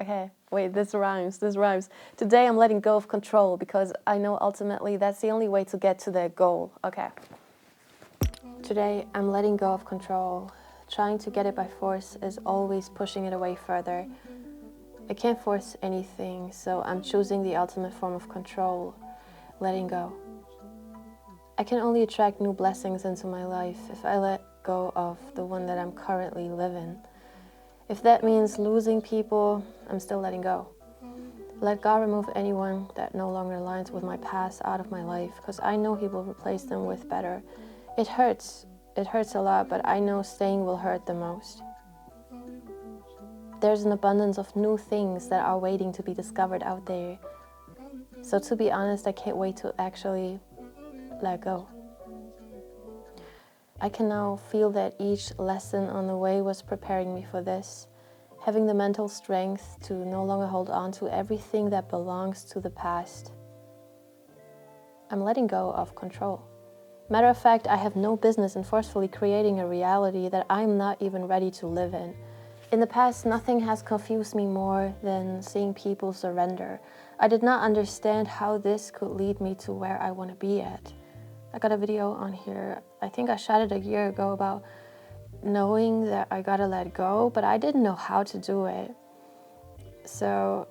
Okay, wait, this rhymes. Today I'm letting go of control because I know ultimately that's the only way to get to that goal. Okay. Today I'm letting go of control. Trying to get it by force is always pushing it away further. I can't force anything, so I'm choosing the ultimate form of control, letting go. I can only attract new blessings into my life if I let go of the one that I'm currently living. If that means losing people, I'm still letting go. Let God remove anyone that no longer aligns with my past out of my life, because I know He will replace them with better. It hurts a lot, but I know staying will hurt the most. There's an abundance of new things that are waiting to be discovered out there. So to be honest, I can't wait to actually let go. I can now feel that each lesson on the way was preparing me for this, having the mental strength to no longer hold on to everything that belongs to the past. I'm letting go of control. Matter of fact, I have no business in forcefully creating a reality that I'm not even ready to live in. In the past, nothing has confused me more than seeing people surrender. I did not understand how this could lead me to where I want to be at. I got a video on here, I think I shot it a year ago, about knowing that I gotta let go, but I didn't know how to do it. So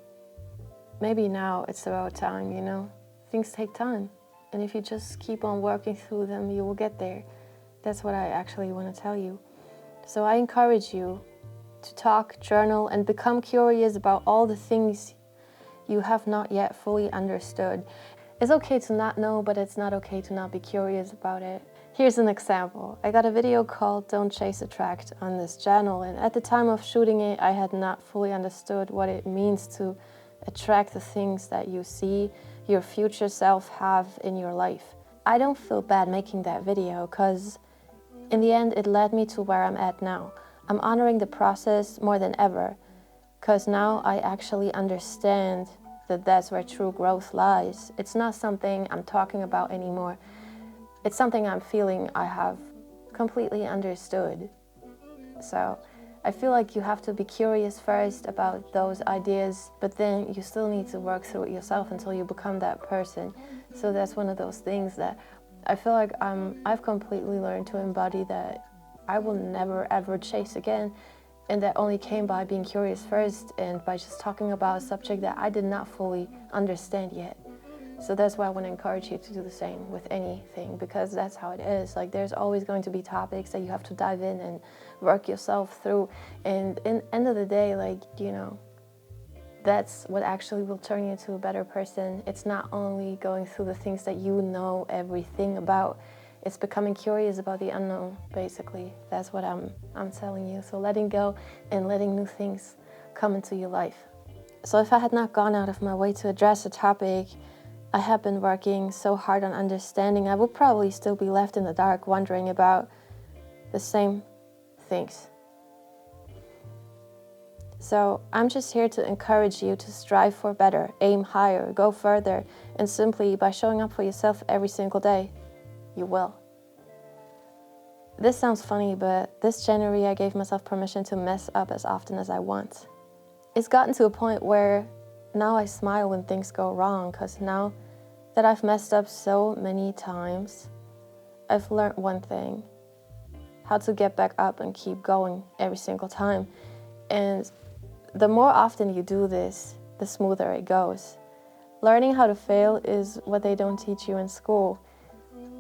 maybe now it's about time, you know? Things take time. And if you just keep on working through them, you will get there. That's what I actually want to tell you. So I encourage you to talk, journal, and become curious about all the things you have not yet fully understood. It's okay to not know, but it's not okay to not be curious about it. Here's an example. I got a video called Don't Chase Attract on this channel, and at the time of shooting it, I had not fully understood what it means to attract the things that you see your future self have in your life. I don't feel bad making that video because in the end, it led me to where I'm at now. I'm honoring the process more than ever because now I actually understand that that's where true growth lies. It's not something I'm talking about anymore. It's something I'm feeling I have completely understood. So I feel like you have to be curious first about those ideas, but then you still need to work through it yourself until you become that person. So that's one of those things that I feel like I've completely learned to embody, that I will never ever chase again. And that only came by being curious first and by just talking about a subject that I did not fully understand yet. So that's why I want to encourage you to do the same with anything, because that's how it is. Like, there's always going to be topics that you have to dive in and work yourself through. And in the end of the day, like, you know, that's what actually will turn you into a better person. It's not only going through the things that you know everything about. It's becoming curious about the unknown, basically. That's what I'm telling you. So letting go and letting new things come into your life. So if I had not gone out of my way to address a topic I have been working so hard on understanding, I would probably still be left in the dark wondering about the same things. So I'm just here to encourage you to strive for better, aim higher, go further, and simply by showing up for yourself every single day, you will. This sounds funny, but this January I gave myself permission to mess up as often as I want. It's gotten to a point where now I smile when things go wrong, because now that I've messed up so many times, I've learned one thing: how to get back up and keep going every single time. And the more often you do this, the smoother it goes. Learning how to fail is what they don't teach you in school.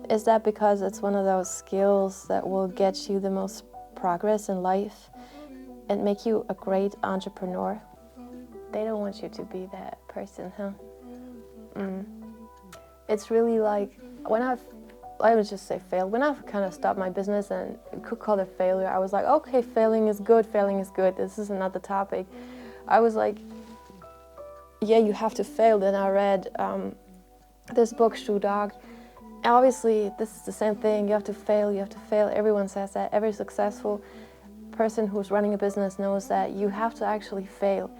Is that because it's one of those skills that will get you the most progress in life and make you a great entrepreneur? They don't want you to be that person, huh? It's really like, I would just say failed. When I've kind of stopped my business, and you could call it failure, I was like, okay, failing is good, this is another topic. I was like, yeah, you have to fail. Then I read this book, Shoe Dog. Obviously, this is the same thing. You have to fail. Everyone says that. Every successful person who's running a business knows that you have to actually fail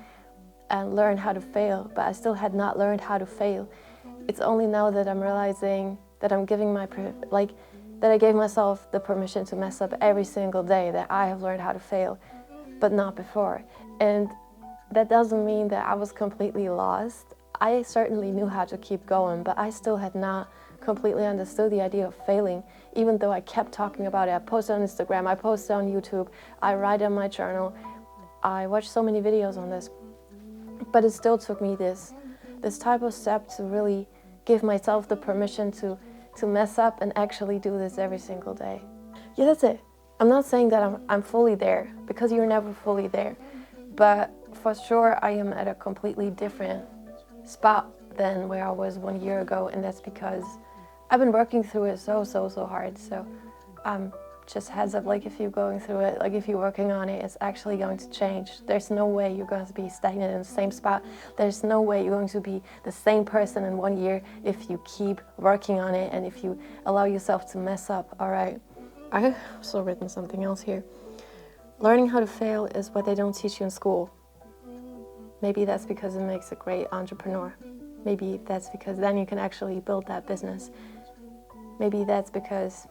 and learn how to fail. But I still had not learned how to fail. It's only now that I'm realizing that I'm giving that I gave myself the permission to mess up every single day, that I have learned how to fail, but not before. And that doesn't mean that I was completely lost. I certainly knew how to keep going, but I still had not completely understood the idea of failing, even though I kept talking about it. I posted on Instagram, I posted on YouTube, I write in my journal, I watched so many videos on this. But it still took me this type of step to really give myself the permission to mess up and actually do this every single day. Yeah, that's it. I'm not saying that I'm fully there, because you're never fully there. But for sure, I am at a completely different spot than where I was 1 year ago. And that's because I've been working through it so hard. So just heads up, like if you're going through it, like if you're working on it, it's actually going to change. There's no way you're going to be stagnant in the same spot. There's no way you're going to be the same person in 1 year if you keep working on it and if you allow yourself to mess up, all right? I've also written something else here. Learning how to fail is what they don't teach you in school. Maybe that's because it makes a great entrepreneur. Maybe that's because then you can actually build that business. Maybe that's because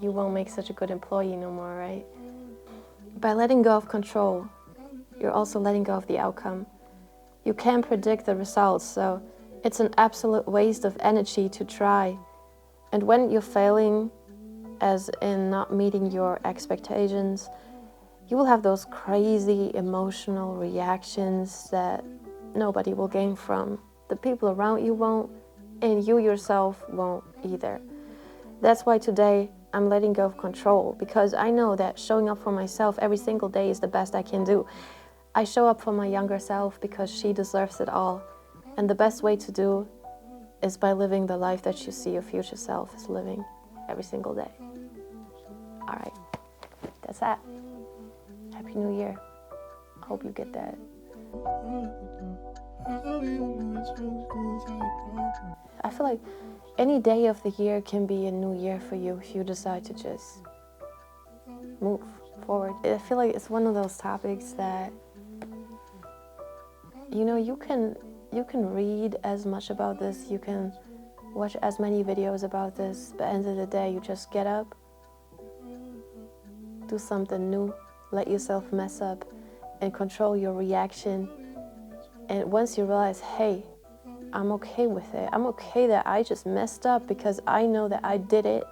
you won't make such a good employee no more, right? By letting go of control, you're also letting go of the outcome. You can't predict the results, so it's an absolute waste of energy to try. And when you're failing, as in not meeting your expectations, you will have those crazy emotional reactions that nobody will gain from. The people around you won't, and you yourself won't either. That's why today I'm letting go of control, because I know that showing up for myself every single day is the best I can do. I show up for my younger self because she deserves it all. And the best way to do is by living the life that you see your future self is living every single day. All right, that's that. Happy New Year. I hope you get that. I feel like any day of the year can be a new year for you if you decide to just move forward. I feel like it's one of those topics that, you know, you can read as much about this, you can watch as many videos about this, but at the end of the day, you just get up, do something new, let yourself mess up, and control your reaction. And once you realize, hey, I'm okay with it. I'm okay that I just messed up because I know that I did it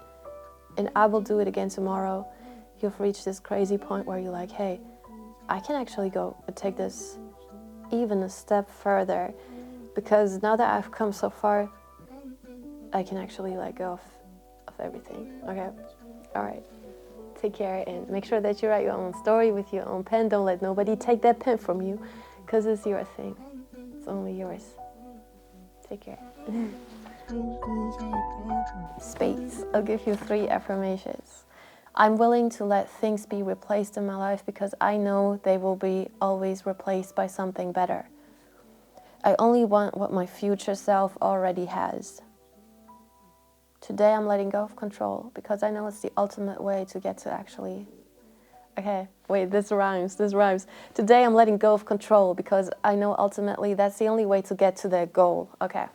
and I will do it again tomorrow. You've reached this crazy point where you're like, hey, I can actually go and take this even a step further, because now that I've come so far, I can actually let go of everything, okay? All right, take care and make sure that you write your own story with your own pen. Don't let nobody take that pen from you, because it's your thing. It's only yours. Take care. Space. I'll give you 3 affirmations. I'm willing to let things be replaced in my life because I know they will be always replaced by something better. I only want what my future self already has. Today I'm letting go of control because I know it's the ultimate way to get to actually... Okay, wait, this rhymes. Today I'm letting go of control because I know ultimately that's the only way to get to that goal. Okay.